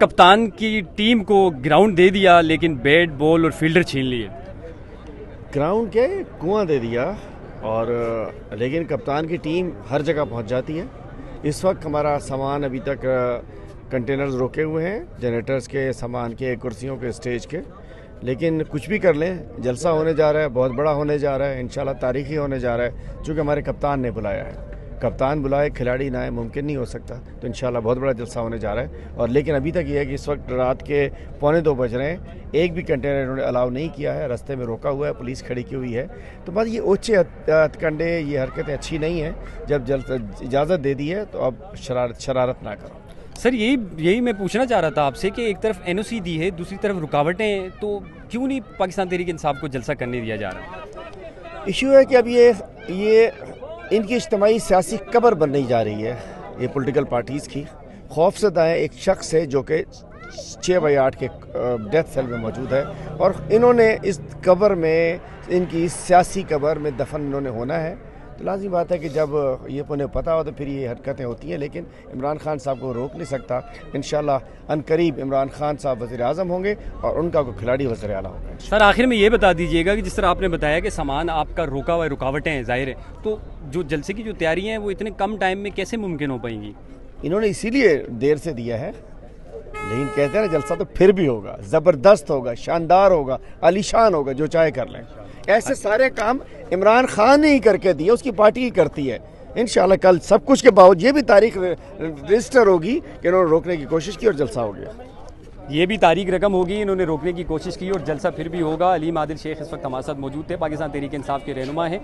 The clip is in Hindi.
कप्तान की टीम को ग्राउंड दे दिया लेकिन बैट बॉल और फील्डर छीन लिए। ग्राउंड के कुआं दे दिया और लेकिन कप्तान की टीम हर जगह पहुंच जाती है। इस वक्त हमारा सामान अभी तक कंटेनर्स रोके हुए हैं, जनरेटर्स के, सामान के, कुर्सियों के, स्टेज के। लेकिन कुछ भी कर लें, जलसा होने जा रहा है, बहुत बड़ा होने जा रहा है, इंशाल्लाह तारीखी होने जा रहा है, क्योंकि हमारे कप्तान ने बुलाया है। कप्तान बुलाए, खिलाड़ी ना आए, मुमकिन नहीं हो सकता। तो इंशाल्लाह बहुत बड़ा जलसा होने जा रहा है। और लेकिन अभी तक ये है कि इस वक्त रात के 1:45 बज रहे हैं, एक भी कंटेनर इन्होंने अलाउ नहीं किया है, रास्ते में रोका हुआ है, पुलिस खड़ी की हुई है। तो बस ये ओछे हथकंडे, ये हरकतें अच्छी नहीं हैं। जब इजाज़त दे दी है तो अब शरारत ना करो। सर यही मैं पूछना चाह रहा था आपसे कि एक तरफ एनओसी दी है, दूसरी तरफ रुकावटें, तो क्यों नहीं पाकिस्तान तहरीक इंसाफ को जलसा करने दिया जा रहा? इशू है कि अब ये इनकी इज्तिमाई सियासी कब्र बनने जा रही है, ये पॉलिटिकल पार्टीज़ की। खौफजदा है एक शख्स है जो कि 6/8 के डेथ सेल में मौजूद है, और इन्होंने इस कब्र में, इनकी सियासी कब्र में दफन इन्होंने होना है। तो लाज़मी बात है कि जब ये उन्हें पता हो तो फिर ये हरकतें होती हैं, लेकिन इमरान खान साहब को रोक नहीं सकता। इंशाल्लाह अनकरीब इमरान खान साहब वज़ीर आज़म होंगे और उनका कोई खिलाड़ी वज़ीर आला होगा। सर आखिर में ये बता दीजिएगा कि जिस तरह आपने बताया कि सामान आपका रोका हुआ है, रुकावटें हैं, ज़ाहिर है, तो जो जलसे की जो तैयारियाँ हैं वो इतने कम टाइम में कैसे मुमकिन हो पाएंगी? इन्होंने इसीलिए देर से दिया है, लेकिन कहते हैं ना, जलसा तो फिर भी होगा, ज़बरदस्त होगा, शानदार होगा, आलीशान होगा, जो चाहे कर लें। ऐसे सारे काम इमरान खान ने ही करके दिए, उसकी पार्टी ही करती है। इंशाल्लाह कल सब कुछ के बावजूद ये भी तारीख रजिस्टर होगी कि इन्होंने रोकने की कोशिश की और जलसा हो गया। ये भी तारीख रकम होगी, इन्होंने रोकने की कोशिश की और जलसा फिर भी होगा। अलीम आदिल शेख इस वक्त हमारे साथ मौजूद थे, पाकिस्तान तहरीक इंसाफ के रहनुमा हैं।